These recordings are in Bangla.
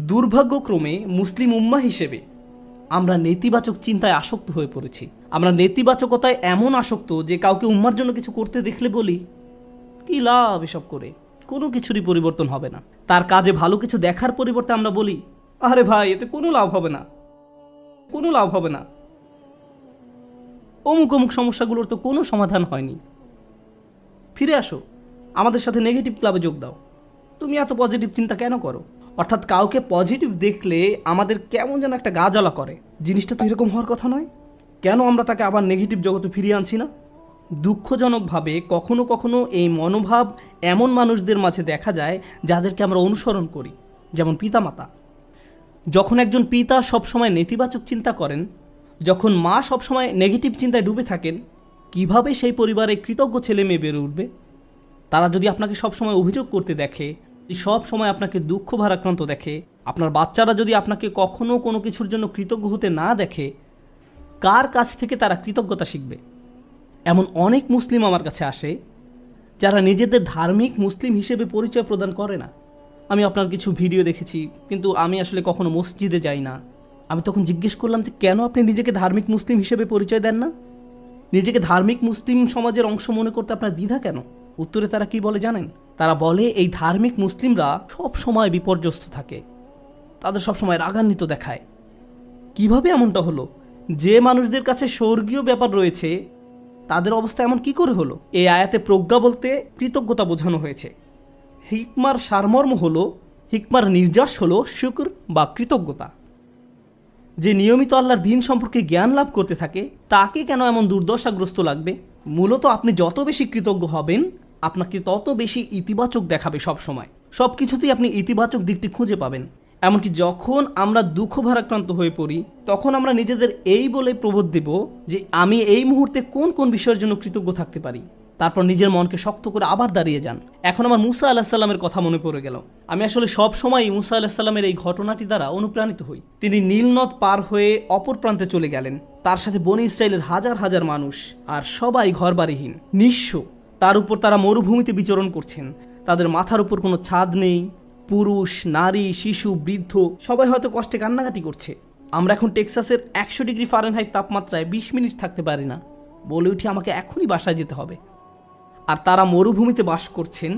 দুর্ভাগ্যক্রমে মুসলিম উম্মাহ হিসেবে আমরা নেতিবাচক চিন্তায় আসক্ত হয়ে পড়েছি। আমরা নেতিবাচকতায় এমন আসক্ত যে কাউকে উম্মার জন্য কিছু করতে দেখলে বলি, কি লাভ এসব করে, কোনো কিছুরই পরিবর্তন হবে না। তার কাজে ভালো কিছু দেখার পরিবর্তে আমরা বলি, আরে ভাই এতে কোনো লাভ হবে না, কোনো লাভ হবে না, অমুক অমুক সমস্যাগুলোর তো কোনো সমাধান হয়নি। ফিরে আসো, আমাদের সাথে নেগেটিভ ক্লাবে যোগ দাও, তুমি এত পজিটিভ চিন্তা কেন করো? অর্থাৎ কাউকে পজিটিভ দেখলে আমাদের কেমন যেন একটা গা জ্বালা করে। জিনিসটা তো এরকম হওয়ার কথা নয়, কেন আমরা তাকে আবার নেগেটিভ জগতে ফিরিয়ে আনছি না? দুঃখজনকভাবে কখনো কখনো এই মনোভাব এমন মানুষদের মাঝে দেখা যায় যাদেরকে আমরা অনুসরণ করি, যেমন পিতামাতা। যখন একজন পিতা সবসময় নেতিবাচক চিন্তা করেন, যখন মা সবসময় নেগেটিভ চিন্তায় ডুবে থাকেন, কিভাবে সেই পরিবারে কৃতজ্ঞ ছেলে মেয়ে বেড়ে উঠবে? তারা যদি আপনাকে সবসময় অভিযোগ করতে দেখে, সব সময় আপনাকে দুঃখ ভারাক্রান্ত দেখে, আপনার বাচ্চারা যদি আপনাকে কখনো কোনো কিছুর জন্য কৃতজ্ঞ হতে না দেখে, কার কাছ থেকে তারা কৃতজ্ঞতা শিখবে? এমন অনেক মুসলিম আমার কাছে আসে যারা নিজেদের ধার্মিক মুসলিম হিসেবে পরিচয় প্রদান করে না। আমি আপনার কিছু ভিডিও দেখেছি, কিন্তু আমি আসলে কখনো মসজিদে যাই না। আমি তখন জিজ্ঞেস করলাম যে কেন আপনি নিজেকে ধার্মিক মুসলিম হিসেবে পরিচয় দেন না? নিজেকে ধার্মিক মুসলিম সমাজের অংশ মনে করতে আপনার দ্বিধা কেন? উত্তরে তারা কি বলে জানেন? তারা বলে এই ধার্মিক মুসলিমরা সব সময় বিপর্যস্ত থাকে, তাদের সবসময় রাগান্বিত দেখায়। কিভাবে এমনটা হলো? যে মানুষদের কাছে স্বর্গীয় ব্যাপার রয়েছে তাদের অবস্থা এমন কি করে হলো? এই আয়াতে প্রজ্ঞা বলতে কৃতজ্ঞতা বোঝানো হয়েছে। হিকমার সারমর্ম হলো, হিকমার নির্যাস হলো শুকর বা কৃতজ্ঞতা। যে নিয়মিত আল্লাহর দিন সম্পর্কে জ্ঞান লাভ করতে থাকে তাকে কেন এমন দুর্দশাগ্রস্ত লাগবে? মূলত আপনি যত বেশি কৃতজ্ঞ হবেন আপনাকে তত বেশি ইতিবাচক দেখাবে। সব সময় সব কিছুতেই আপনি ইতিবাচক দিকটি খুঁজে পাবেন। এমনকি যখন আমরা দুঃখ ভারাক্রান্ত হয়ে পড়ি তখন আমরা নিজেদের এই বলে প্রবোধ দেব যে আমি এই মুহূর্তে কোন কোন বিষয়ের জন্য কৃতজ্ঞ থাকতে পারি। তারপর নিজের মনকে শক্ত করে আবার দাঁড়িয়ে যান। এখন আমার মুসা আলাহিসাল্লামের কথা মনে পড়ে গেল। আমি আসলে সব সময় মুসা আলাহিসাল্লামের এই ঘটনাটি দ্বারা অনুপ্রাণিত হই। তিনি নীল নদ পার হয়ে অপর প্রান্তে চলে গেলেন। তার সাথে বনি ইসরায়েলের হাজার হাজার মানুষ, আর সবাই ঘরবাড়িহীন, নিঃস্ব। তার উপর তারা মরুভূমিতে বিচরণ করছেন। তাদের মাথার উপর কোনো ছাদ নেই। পুরুষ, নারী, শিশু, বৃদ্ধ সবাই হয়তো কষ্টে কান্নাকাটি করছে। আমরা এখন টেক্সাসের 100 ডিগ্রি ফারেনহাইট তাপমাত্রায় 20 মিনিট থাকতে পারি না, বলে উঠি আমাকে এখনই বাসায় যেতে হবে। আর তারা মরুভূমিতে বাস করছেন।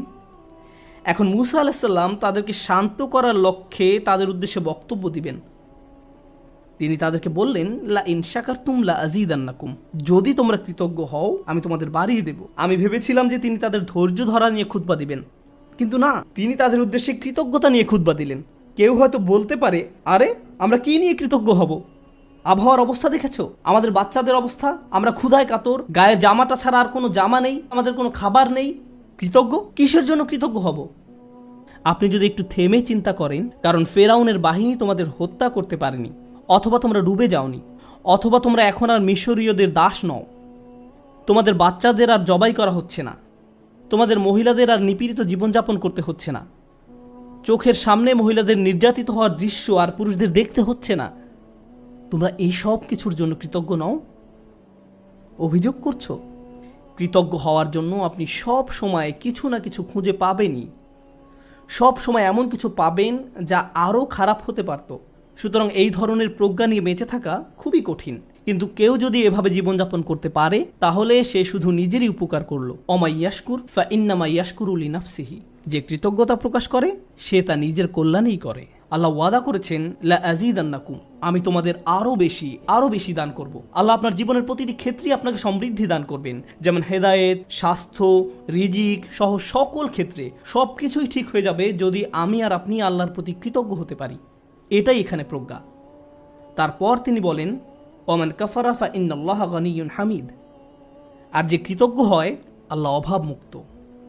এখন মুসা আলাইসাল্লাম তাদেরকে শান্ত করার লক্ষ্যে তাদের উদ্দেশ্যে বক্তব্য দিবেন। তিনি তাদেরকে বললেন, লা ইন শাকারতুম লা আযীদান্নাকুম, যদি তোমরা কৃতজ্ঞ হও আমি তোমাদের বাড়িয়ে দেব। আমি ভেবেছিলাম যে তিনি তাদের ধৈর্য ধরা নিয়ে খুতবা দিবেন, কিন্তু না, তিনি তাদের উদ্দেশ্যে কৃতজ্ঞতা নিয়ে খুতবা দিলেন। কেউ হয়তো বলতে পারে, আরে আমরা কি নিয়ে কৃতজ্ঞ হব? আবহাওয়ার অবস্থা দেখেছো, আমাদের বাচ্চাদের অবস্থা, আমরা ক্ষুধায় কাতর, গায়ের জামাটা ছাড়া আর কোনো জামা নেই, আমাদের কোনো খাবার নেই। কৃতজ্ঞ কিসের জন্য কৃতজ্ঞ হব? আপনি যদি একটু থেমে চিন্তা করেন, কারণ ফেরাউনের বাহিনী তোমাদের হত্যা করতে পারেনি, অথবা তোমরা ডুবে যাওনি, অথবা তোমরা এখন আর মিশরীয়দের দাস নও, তোমাদের বাচ্চাদের আর জবাই করা হচ্ছে না, তোমাদের মহিলাদের আর নিপীড়িত জীবনযাপন করতে হচ্ছে না, চোখের সামনে মহিলাদের নির্যাতিত হওয়ার দৃশ্য আর পুরুষদের দেখতে হচ্ছে না, তোমরা এই সব কিছুর জন্য কৃতজ্ঞ নও? অভিযোগ করছো? কৃতজ্ঞ হওয়ার জন্য আপনি সব সময় কিছু না কিছু খুঁজে পাবেনই। সব সময় এমন কিছু পাবেন যা আরও খারাপ হতে পারত। সুতরাং এই ধরনের প্রজ্ঞা নিয়ে বেঁচে থাকা খুবই কঠিন। কিন্তু কেউ যদি এভাবে জীবনযাপন করতে পারে তাহলে সে শুধু নিজেরই উপকার করলো। অমা ইয়াশকুর ফা ইন্নামা ইয়াশকুরু লিনাফসিহি, যে কৃতজ্ঞতা প্রকাশ করে সে তা নিজের কল্যাণেই করে। আল্লাহ ওয়াদা করেছেন, লা আযীদান্নাকুম, আমি তোমাদের আরও বেশি দান করব। আল্লাহ আপনার জীবনের প্রতিটি ক্ষেত্রেই আপনাকে সমৃদ্ধি দান করবেন, যেমন হেদায়েত, স্বাস্থ্য, রিজিক সহ সকল ক্ষেত্রে সব কিছুই ঠিক হয়ে যাবে যদি আমি আর আপনি আল্লাহর প্রতি কৃতজ্ঞ হতে পারি। এটাই এখানে প্রজ্ঞা। তারপর তিনি বলেন, ওমান কাফারা ফা ইন্নাল্লাহা গানিয়্যুন হামিদ, আর যে কৃতজ্ঞ হয় আল্লাহ অভাবমুক্ত।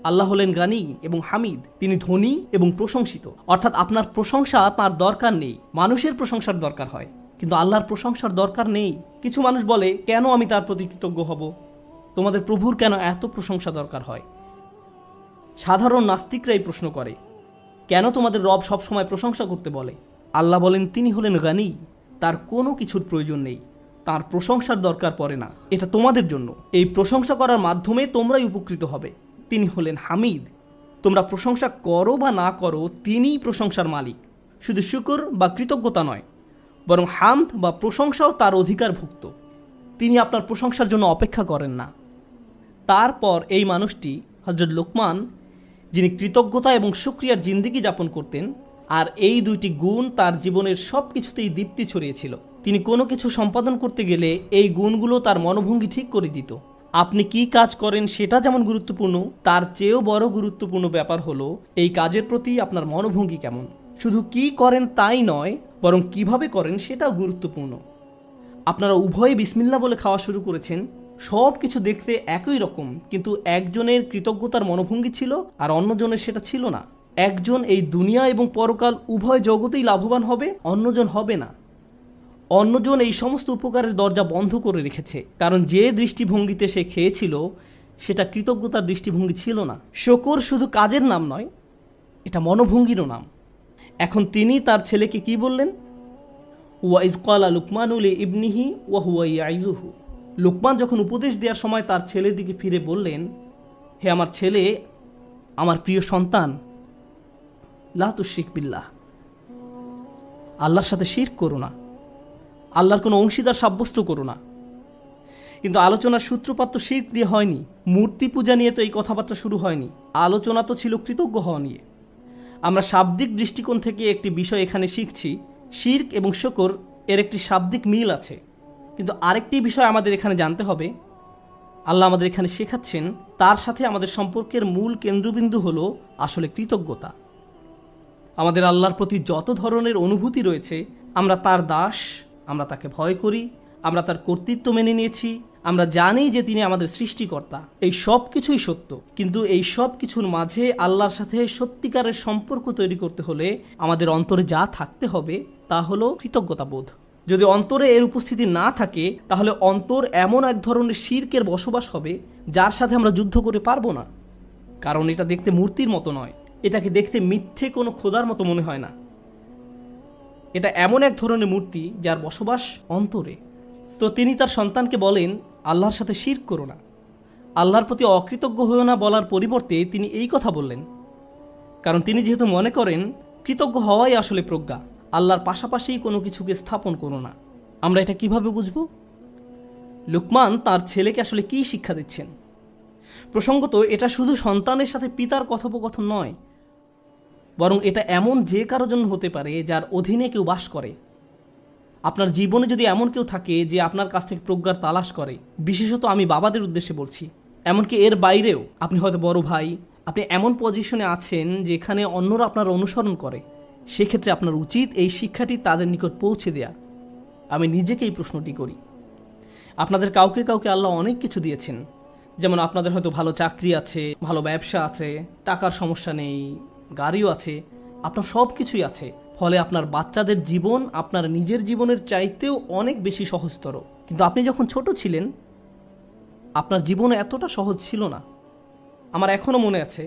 আল্লাহ হলেন গানি এবং হামিদ, তিনি ধনী এবং প্রশংসিত। অর্থাৎ আপনার প্রশংসা তার দরকার নেই, মানুষের প্রশংসার দরকার হয়, কিন্তু আল্লাহর প্রশংসার দরকার নেই। কিছু মানুষ বলে, কেন আমি তার প্রতি কৃতজ্ঞ হব? তোমাদের প্রভুর কেন এত প্রশংসা দরকার হয়? সাধারণ নাস্তিকরাই প্রশ্ন করে, কেন তোমাদের রব সবসময় প্রশংসা করতে বলে? আল্লাহ বলেন, তিনি হলেন গানি, তার কোনো কিছুর প্রয়োজন নেই, তার প্রশংসার দরকার পড়ে না। এটা তোমাদের জন্য, এই প্রশংসা করার মাধ্যমে তোমরাই উপকৃত হবে। তিনি হলেন হামিদ, তোমরা প্রশংসা করো বা না করো তিনিই প্রশংসার মালিক। শুধু শুকর বা কৃতজ্ঞতা নয়, বরং হামদ বা প্রশংসাও তার অধিকারভুক্ত। তিনি আপনার প্রশংসার জন্য অপেক্ষা করেন না। তারপর এই মানুষটি হযরত লোকমান, যিনি কৃতজ্ঞতা এবং শুকরিয়ার জিন্দেগি যাপন করতেন, আর এই দুইটি গুণ তার জীবনের সব কিছুতেই দীপ্তি ছড়িয়েছিল। তিনি কোনো কিছু সম্পাদন করতে গেলে এই গুণগুলো তার মনোভঙ্গি ঠিক করে দিত। আপনি কি কাজ করেন সেটা যেমন গুরুত্বপূর্ণ, তার চেয়েও বড় গুরুত্বপূর্ণ ব্যাপার হলো এই কাজের প্রতি আপনার মনোভঙ্গি কেমন। শুধু কি করেন তাই নয়, বরং কিভাবে করেন সেটাও গুরুত্বপূর্ণ। আপনারা উভয়ে বিসমিল্লাহ বলে খাওয়া শুরু করেছেন, সব কিছু দেখতে একই রকম, কিন্তু একজনের কৃতজ্ঞতার মনোভঙ্গি ছিল আর অন্যজনের সেটা ছিল না। একজন এই দুনিয়া এবং পরকাল উভয় জগতেই লাভবান হবে, অন্যজন হবে না। অন্যজন এই সমস্ত উপকারের দরজা বন্ধ করে রেখেছে, কারণ যে দৃষ্টিভঙ্গিতে সে খেয়েছিল সেটা কৃতজ্ঞতার দৃষ্টিভঙ্গি ছিল না। শুকর শুধু কাজের নাম নয়, এটা মনোভঙ্গিরও নাম। এখন তিনি তার ছেলেকে কি বললেন? ওয়াইজ ক্বালা লুকমানু লিইবনিহি ওয়া হুয়া ইয়াইযুহু। লোকমান যখন উপদেশ দেওয়ার সময় তার ছেলের দিকে ফিরে বললেন, হে আমার ছেলে, আমার প্রিয় সন্তান, লা তুশরিক বিল্লাহ, আল্লাহর সাথে শিরক করো না, আল্লাহর কোনো অংশীদার সাব্যস্ত করো না। কিন্তু আলোচনার সূত্রপাত তো শিরক দিয়ে হয়নি, মূর্তি পূজা নিয়ে তো এই কথাবার্তা শুরু হয়নি। আলোচনা তো ছিল কৃতজ্ঞ হওয়া নিয়ে। আমরা শাব্দিক দৃষ্টিকোণ থেকে একটি বিষয় এখানে শিখছি, শিরক এবং শুকর এর একটি শাব্দিক মিল আছে। কিন্তু আরেকটি বিষয় আমাদের এখানে জানতে হবে, আল্লাহ আমাদের এখানে শেখাচ্ছেন তার সাথে আমাদের সম্পর্কের মূল কেন্দ্রবিন্দু হলো আসলে কৃতজ্ঞতা। আমাদের আল্লাহর প্রতি যত ধরনের অনুভূতি রয়েছে, আমরা তার দাস, আমরা তাকে ভয় করি, আমরা তার কর্তৃত্ব মেনে নিয়েছি, আমরা জানি যে তিনি আমাদের সৃষ্টিকর্তা, এই সব কিছুই সত্য। কিন্তু এই সব কিছুর মাঝে আল্লাহর সাথে সত্যিকারের সম্পর্ক তৈরি করতে হলে আমাদের অন্তরে যা থাকতে হবে তা হলো কৃতজ্ঞতাবোধ। যদি অন্তরে এর উপস্থিতি না থাকে, তাহলে অন্তর এমন এক ধরনের শিরকের বসবাস হবে যার সাথে আমরা যুদ্ধ করে পারবো না। কারণ এটা দেখতে মূর্তির মতো নয়, এটাকে দেখতে মিথ্যে কোনো খোদার মতো মনে হয় না। এটা এমন এক ধরনের মূর্তি যার বসবাস অন্তরে। তো তিনি তার সন্তানকে বলেন, আল্লাহর সাথে শিরক করো না, আল্লাহর প্রতি অকৃতজ্ঞ হয়েও না বলার পরিবর্তে তিনি এই কথা বললেন, কারণ তিনি যেহেতু মনে করেন কৃতজ্ঞ হওয়াই আসলে প্রজ্ঞা, আল্লাহর পাশাপাশি কোনো কিছুকে স্থাপন করো না। আমরা এটা কিভাবে বুঝব? লুকমান তার ছেলেকে আসলে কী শিক্ষা দিচ্ছেন? প্রসঙ্গত এটা শুধু সন্তানের সাথে পিতার কথোপকথন নয়, বরং এটা এমন যে কারো জন্য হতে পারে যার অধীনে কেউ বাস করে। আপনার জীবনে যদি এমন কেউ থাকে যে আপনার কাছ থেকে প্রজ্ঞার তালাশ করে, বিশেষত আমি বাবাদের উদ্দেশ্যে বলছি, এমনকি এর বাইরেও, আপনি হয়তো বড় ভাই, আপনি এমন পজিশনে আছেন যেখানে অন্যরা আপনার অনুসরণ করে, সেক্ষেত্রে আপনার উচিত এই শিক্ষাটি তাদের নিকট পৌঁছে দেয়া। আমি নিজেকে এই প্রশ্নটি করি। আপনাদের কাউকে কাউকে আল্লাহ অনেক কিছু দিয়েছেন, যেমন আপনাদের হয়তো ভালো চাকরি আছে, ভালো ব্যবসা আছে, টাকার সমস্যা নেই, গাড়িও আছে, আপনার সব কিছুই আছে। ফলে আপনার বাচ্চাদের জীবন আপনার নিজের জীবনের চাইতেও অনেক বেশি সহজতর। কিন্তু আপনি যখন ছোট ছিলেন, আপনার জীবন এতটা সহজ ছিল না। আমার এখনও মনে আছে,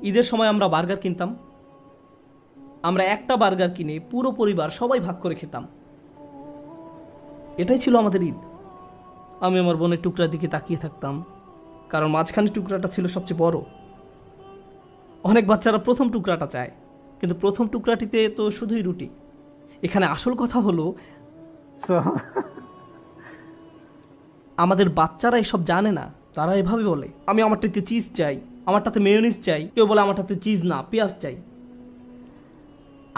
ঈদের সময় আমরা বার্গার কিনতাম। আমরা একটা বার্গার কিনে পুরো পরিবার সবাই ভাগ করে খেতাম। এটাই ছিল আমাদের ঈদ। আমি আমার বোনের টুকরার দিকে তাকিয়ে থাকতাম, কারণ মাঝখানে টুকরাটা ছিল সবচেয়ে বড়। অনেক বাচ্চারা প্রথম টুকরাটা চায়, কিন্তু প্রথম টুকরাটিতে তো শুধুই রুটি। এখানে আসল কথা হলো, আমাদের বাচ্চারা এসব জানে না। তারা এভাবে বলে, আমি আমারটাতে চিজ চাই, আমারটাতে মেয়োনিজ চাই, কেউ বলে আমারটাতে চিজ না, পেঁয়াজ চাই।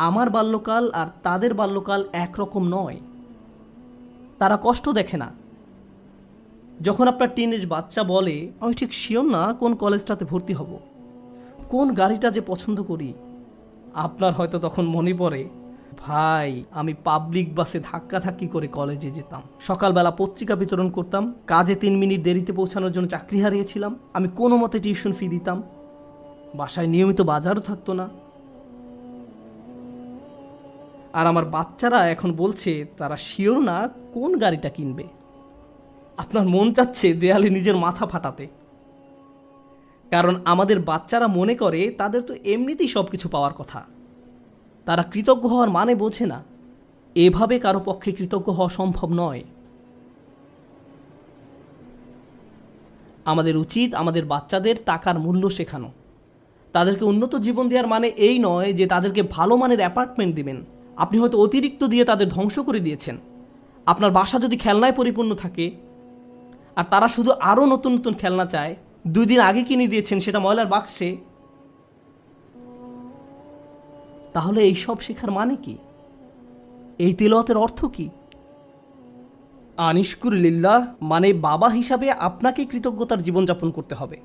আমার বাল্যকাল আর তাদের বাল্যকাল একরকম নয়। তারা কষ্ট দেখে না। যখন আপনার টিনেজ বাচ্চা বলে, আমি ঠিক শিওর না কোন কলেজটাতে ভর্তি হব, কোন গাড়িটা যে পছন্দ করি, আপনার হয়তো তখন মনে পড়ে, ভাই আমি পাবলিক বাসে ধাক্কাধাক্কি করে কলেজে যেতাম, সকালবেলা পত্রিকা বিতরণ করতাম, কাজে 3 মিনিট দেরিতে পৌঁছানোর জন্য চাকরি হারিয়েছিলাম, আমি কোনো মতে টিউশন ফি দিতাম, বাসায় নিয়মিত বাজারও থাকতো না। আর আমার বাচ্চারা এখন বলছে তারা শিওর না কোন গাড়িটা কিনবে। আপনার মন চাচ্ছে দেয়ালে নিজের মাথা ফাটাতে। কারণ আমাদের বাচ্চারা মনে করে তাদের তো এমনিতেই সব কিছু পাওয়ার কথা। তারা কৃতজ্ঞ হওয়ার মানে বোঝে না। এভাবে কারো পক্ষে কৃতজ্ঞ হওয়া সম্ভব নয়। আমাদের উচিত আমাদের বাচ্চাদের টাকার মূল্য শেখানো, তাদেরকে উন্নত জীবন দেওয়ার মানে এই নয় যে তাদেরকে ভালো মানের অ্যাপার্টমেন্ট দিবেন। আপনি হয়তো অতিরিক্ত দিয়ে তাদের ধ্বংস করে দিয়েছেন। আপনার বাসা যদি খেলনায় পরিপূর্ণ থাকে আর তারা শুধু আরও নতুন নতুন খেলনা চায়, 2 দিন আগে কিনে দিয়েছেন সেটা ময়লার বাক্সে, তাহলে এই সব শেখার মানে কি? এই তিলাওয়াতের অর্থ কি? আনিশকুর লিল্লাহ মানে বাবা হিসাবে আপনাকে কৃতজ্ঞতার জীবনযাপন করতে হবে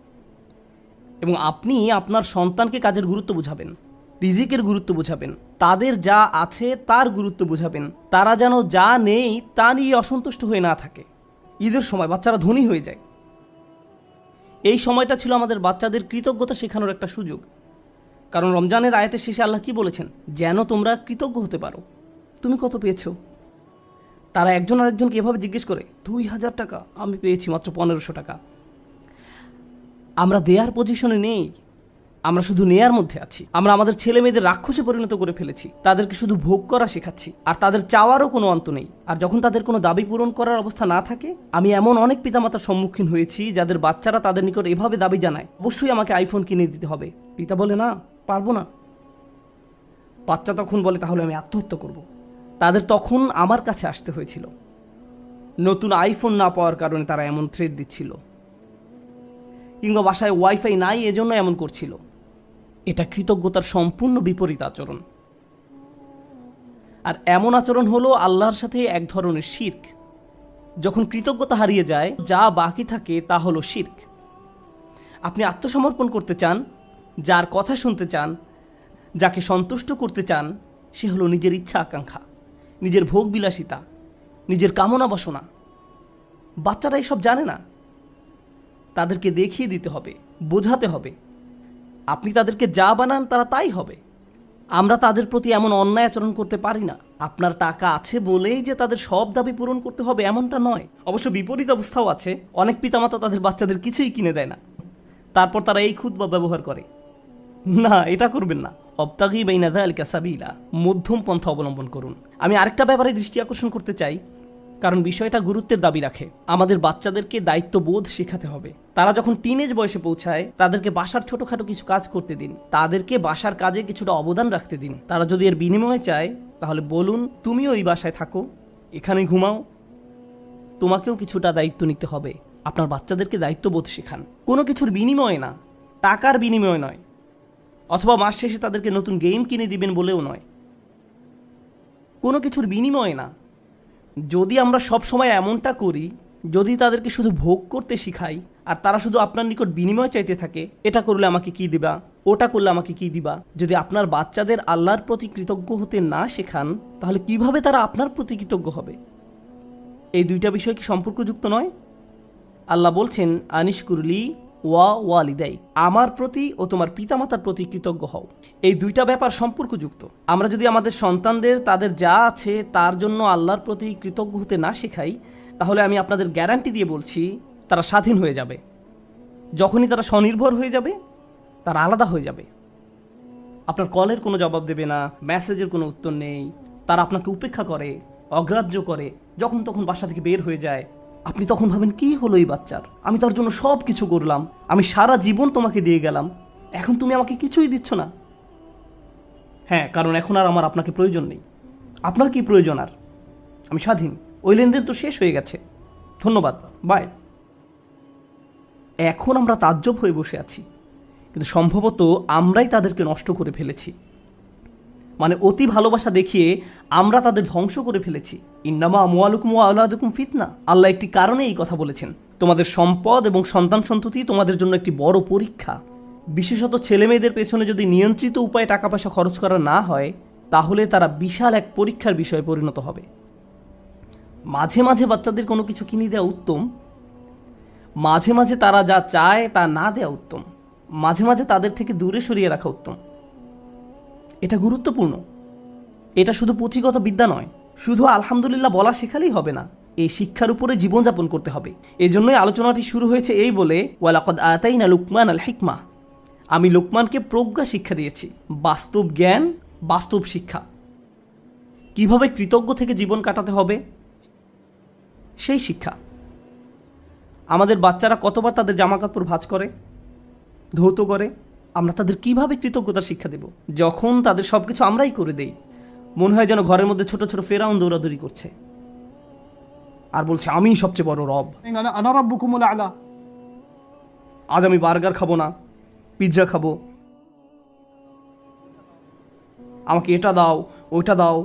এবং আপনি আপনার সন্তানকে কাজের গুরুত্ব বুঝাবেন, রিজিকের গুরুত্ব বুঝাবেন, তাদের যা আছে তার গুরুত্ব বুঝাবেন। তারা যেন যা নেই তা নিয়ে অসন্তুষ্ট হয়ে না থাকে। ঈদের সময় বাচ্চারা ধনী হয়ে যায়। এই সময়টা ছিল আমাদের বাচ্চাদের কৃতজ্ঞতা শেখানোর একটা সুযোগ। কারণ রমজানের আয়াতের শেষে আল্লাহ কি বলেছেন? যেন তোমরা কৃতজ্ঞ হতে পারো। তুমি কত পেয়েছো? তারা একজন আরেকজনকে এভাবে জিজ্ঞেস করে, 2000 টাকা, আমি পেয়েছি মাত্র 1500 টাকা। আমরা দেয়ার পজিশনে নেই, আমরা শুধু নেয়ার মধ্যে আছি। আমরা আমাদের ছেলে মেয়েদের রাক্ষসে পরিণত করে ফেলেছি। তাদেরকে শুধু ভোগ করা শেখাচ্ছি, আর তাদের চাওয়ারও কোনো অন্ত নেই। আর যখন তাদের কোনো দাবি পূরণ করার অবস্থা না থাকে, আমি এমন অনেক পিতামাতার সম্মুখীন হয়েছি যাদের বাচ্চারা তাদের নিকট এভাবে দাবি জানায়, অবশ্যই আমাকে আইফোন কিনে দিতে হবে। পিতা বলে, না, পারবো না। বাচ্চা তখন বলে, তাহলে আমি আত্মহত্যা করব। তাদের তখন আমার কাছে আসতে হয়েছিল। নতুন আইফোন না পাওয়ার কারণে তারা এমন থ্রেট দিচ্ছিল, কিংবা বাসায় ওয়াইফাই নাই এজন্য এমন করছিল। এটা কৃতজ্ঞতার সম্পূর্ণ বিপরীত আচরণ। আর এমন আচরণ হলো আল্লাহর সাথে এক ধরনের শিরক। যখন কৃতজ্ঞতা হারিয়ে যায়, যা বাকি থাকে তা হলো শিরক। আপনি আত্মসমর্পণ করতে চান, যার কথা শুনতে চান, যাকে সন্তুষ্ট করতে চান, সে হলো নিজের ইচ্ছা আকাঙ্ক্ষা, নিজের ভোগ বিলাসিতা, নিজের কামনা বাসনা। বাচ্চারা এসব জানে না। তাদেরকে দেখিয়ে দিতে হবে, বোঝাতে হবে। আপনি তাদেরকে যা বানান তারা তাই হবে। আমরা তাদের প্রতি এমন অন্যায় আচরণ করতে পারি না। আপনার টাকা আছে বলেই যে তাদের সব দাবি পূরণ করতে হবে এমনটা নয়। অবশ্য বিপরীত অবস্থাও আছে। অনেক পিতামাতা তাদের বাচ্চাদের কিছুই কিনে দেয় না, তারপর তারা এই খুতবা ব্যবহার করে। না, এটা করবেন না। অবতাগি বাইনা যালিকা সাবিলা, মধ্যম পন্থা অবলম্বন করুন। আমি আরেকটা ব্যাপারে দৃষ্টি আকর্ষণ করতে চাই, কারণ বিষয়টা গুরুত্বের দাবি রাখে। আমাদের বাচ্চাদেরকে দায়িত্ববোধ শেখাতে হবে। তারা যখন টিনেজ বয়সে পৌঁছায়, তাদেরকে বাসার ছোটখাটো কিছু কাজ করতে দিন, তাদেরকে বাসার কাজে কিছুটা অবদান রাখতে দিন। তারা যদি এর বিনিময়ে চায়, তাহলে বলুন, তুমিও এই বাসায় থাকো, এখানেই ঘুমাও, তোমাকেও কিছুটা দায়িত্ব নিতে হবে। আপনার বাচ্চাদেরকে দায়িত্ববোধ শেখান, কোনো কিছুর বিনিময়ে না, টাকার বিনিময়ে নয়, অথবা মাস শেষে তাদেরকে নতুন গেম কিনে দিবেন বলেও নয়, কোনো কিছুর বিনিময়ে না। যদি আমরা সব সময় এমনটা করি, যদি তাদেরকে শুধু ভোগ করতে শিখাই আর তারা শুধু আপনার নিকট বিনিময় চাইতে থাকে, এটা করলে আমাকে কি দিবা, ওটা করলে আমাকে কি দিবা, যদি আপনার বাচ্চাদের আল্লাহর প্রতি কৃতজ্ঞ হতে না শেখান, তাহলে কিভাবে তারা আপনার প্রতি কৃতজ্ঞ হবে? এই দুইটা বিষয় কি সম্পর্কযুক্ত নয়? আল্লাহ বলছেন, আনিশকুরলি ওয়া ওয়ালিদাই, আমার প্রতি ও তোমার পিতামাতার প্রতি কৃতজ্ঞ হও। এই দুইটা ব্যাপার সম্পর্কযুক্ত। আমরা যদি আমাদের সন্তানদের তাদের যা আছে তার জন্য আল্লাহর প্রতি কৃতজ্ঞ হতে না শেখাই, তাহলে আমি আপনাদের গ্যারান্টি দিয়ে বলছি, তারা স্বাধীন হয়ে যাবে। যখনই তারা স্বনির্ভর হয়ে যাবে, তারা আলাদা হয়ে যাবে। আপনার কলের কোনো জবাব দেবে না, মেসেজের কোনো উত্তর নেই, তারা আপনাকে উপেক্ষা করে, অগ্রাহ্য করে, যখন তখন বাসা থেকে বের হয়ে যায়। আপনি তখন ভাবেন, কি হলো এই বাচ্চার? আমি তার জন্য সব কিছু করলাম, আমি সারা জীবন তোমাকে দিয়ে গেলাম, এখন তুমি আমাকে কিছুই দিচ্ছ না। হ্যাঁ, কারণ এখন আর আমার আপনাকে প্রয়োজন নেই। আপনার কি প্রয়োজন? আর আমি স্বাধীন, ওই লেনদেন তো শেষ হয়ে গেছে, ধন্যবাদ, বাই। এখন আমরা তাজ্জব হয়ে বসে আছি, কিন্তু সম্ভবত আমরাই তাদেরকে নষ্ট করে ফেলেছি। মানে অতি ভালোবাসা দেখিয়ে আমরা তাদের ধ্বংস করে ফেলেছি। ইন্নামা আমওয়ালুকুম ওয়া আওলাদুকুম ফিতনা, আল্লাহ একটি কারণে এই কথা বলেছেন। তোমাদের সম্পদ এবং সন্তান সন্ততি তোমাদের জন্য একটি বড় পরীক্ষা। বিশেষত ছেলে মেয়েদের পেছনে যদি নিয়ন্ত্রিত উপায়ে টাকা পয়সা খরচ করা না হয়, তাহলে তারা বিশাল এক পরীক্ষার বিষয়ে পরিণত হবে। মাঝে মাঝে বাচ্চাদের কোনো কিছু কিনে দেওয়া উত্তম, মাঝে মাঝে তারা যা চায় তা না দেওয়া উত্তম, মাঝে মাঝে তাদের থেকে দূরে সরিয়ে রাখা উত্তম। এটা গুরুত্বপূর্ণ। এটা শুধু পুঁথিগত বিদ্যা নয়, শুধু আলহামদুলিল্লাহ বলা শেখালেই হবে না, এই শিক্ষার উপরে জীবনযাপন করতে হবে। এজন্যই আলোচনাটি শুরু হয়েছে এই বলে, ওয়ালাকাদ আতাইনা লুকমান আল হিকমা, আমি লোকমানকে প্রজ্ঞা শিক্ষা দিয়েছি, বাস্তব জ্ঞান, বাস্তব শিক্ষা। কিভাবে কৃতজ্ঞ থেকে জীবন কাটাতে হবে সেই শিক্ষা। আমাদের বাচ্চারা কতবার তাদের জামাকাপড় ভাঁজ করে, ধৌত করে, আমরা তাদের কিভাবে কৃতজ্ঞতার শিক্ষা দেব যখন তাদের সব কিছু আমরাই করে দেই? মনে হয় যেন ঘরের মধ্যে ছোট ছোট ফেরাউন দৌড়াদৌড়ি করছে আর বলছে আমিই সবচেয়ে বড় রব। أنا ربكم الأعلى. আজ আমি বার্গার খাবো না, পিৎজা খাবো, আমাকে এটা দাও ওইটা দাও।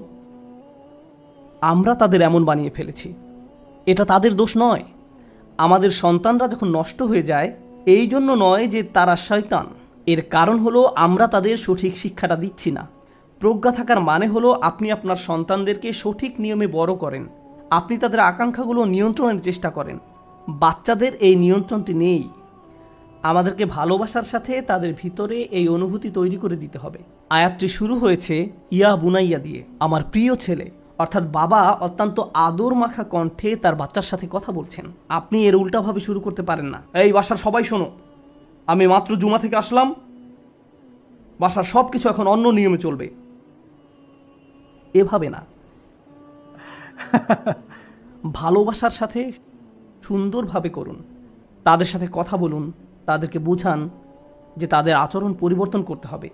আমরা তাদের এমন বানিয়ে ফেলেছি। এটা তাদের দোষ নয়। আমাদের সন্তানরা যখন নষ্ট হয়ে যায়, এই জন্য নয় যে তারা শয়তান, এর কারণ হলো আমরা তাদের সঠিক শিক্ষাটা দিচ্ছি না। প্রজ্ঞা থাকার মানে হলো আপনি আপনার সন্তানদেরকে সঠিক নিয়মে বড় করেন, আপনি তাদের আকাঙ্ক্ষাগুলো নিয়ন্ত্রণের চেষ্টা করেন। বাচ্চাদের এই নিয়ন্ত্রণটি নেই। আমাদেরকে ভালোবাসার সাথে তাদের ভিতরে এই অনুভূতি তৈরি করে দিতে হবে। আয়াতটি শুরু হয়েছে ইয়া বুনাইয়া দিয়ে, আমার প্রিয় ছেলে, অর্থাৎ বাবা অত্যন্ত আদর মাখা কণ্ঠে তার বাচ্চার সাথে কথা বলছেন। আপনি এর উল্টাভাবে শুরু করতে পারেন না, এই বাসার সবাই শোনো, আমি মাত্র জুমা থেকে আসলাম, বাসার সব কিছু এখন অন্য নিয়মে চলবে। এভাবে না। ভালোবাসার সাথে সুন্দরভাবে করুন, তাদের সাথে কথা বলুন, তাদেরকে বোঝান যে তাদের আচরণ পরিবর্তন করতে হবে।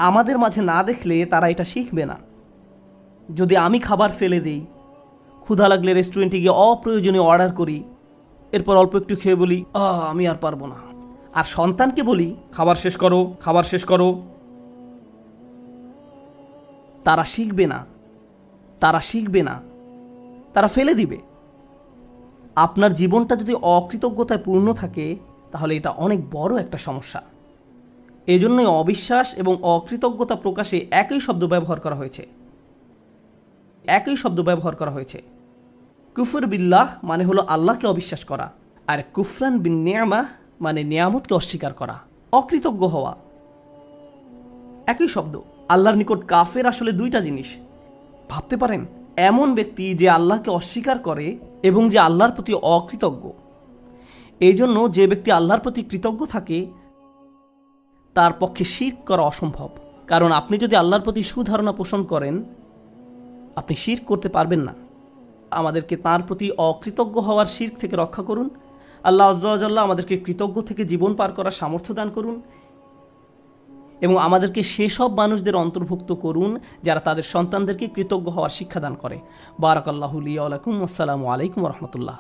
আমাদের মাঝে না দেখলে তারা এটা শিখবে না। যদি আমি খাবার ফেলে দিই, ক্ষুধা লাগলে রেস্টুরেন্টে গিয়ে অপ্রয়োজনীয় অর্ডার করি, এরপর অল্প একটু খেয়ে বলি আমি আর পারবো না, আর সন্তানকে বলি খাবার শেষ করো, খাবার শেষ করো, তারা শিখবে না, তারা শিখবে না, তারা ফেলে দিবে। আপনার জীবনটা যদি অকৃতজ্ঞতায় পূর্ণ থাকে তাহলে এটা অনেক বড় একটা সমস্যা। এজন্যই অবিশ্বাস এবং অকৃতজ্ঞতা প্রকাশে একই শব্দ ব্যবহার করা হয়েছে। একই শব্দ ব্যবহার করা হয়েছে। কুফর বিল্লাহ মানে হলো আল্লাহকে অবিশ্বাস করা, আর কুফরান বিন নিয়ামাহ মানে নিয়ামতকে অস্বীকার করা, অকৃতজ্ঞ হওয়া। একই শব্দ। আল্লাহর নিকট কাফের আসলে দুইটা জিনিস। ভাবতে পারেন, এমন ব্যক্তি যে আল্লাহকে অস্বীকার করে এবং যে আল্লাহর প্রতি অকৃতজ্ঞ। এই জন্য যে ব্যক্তি আল্লাহর প্রতি কৃতজ্ঞ থাকে তার পক্ষে শিরক করা অসম্ভব। কারণ আপনি যদি আল্লাহর প্রতি সুধারণা পোষণ করেন, আপনি শিরক করতে পারবেন না। আমাদেরকে তার প্রতি অকৃতজ্ঞ হওয়ার শিরক থেকে রক্ষা করুন। আল্লাহ আযজা ওয়া জাল্লা আমাদেরকে কৃতজ্ঞ থেকে জীবন পার করার সামর্থ্য দান করুন এবং আমাদেরকে সেসব মানুষদের অন্তর্ভুক্ত করুন যারা তাদের সন্তানদেরকে কৃতজ্ঞ হওয়ার শিক্ষা দান করে। বারাকাল্লাহু লি ওয়া লাকুম। আসসালামু আলাইকুম ওয়া রাহমাতুল্লাহ।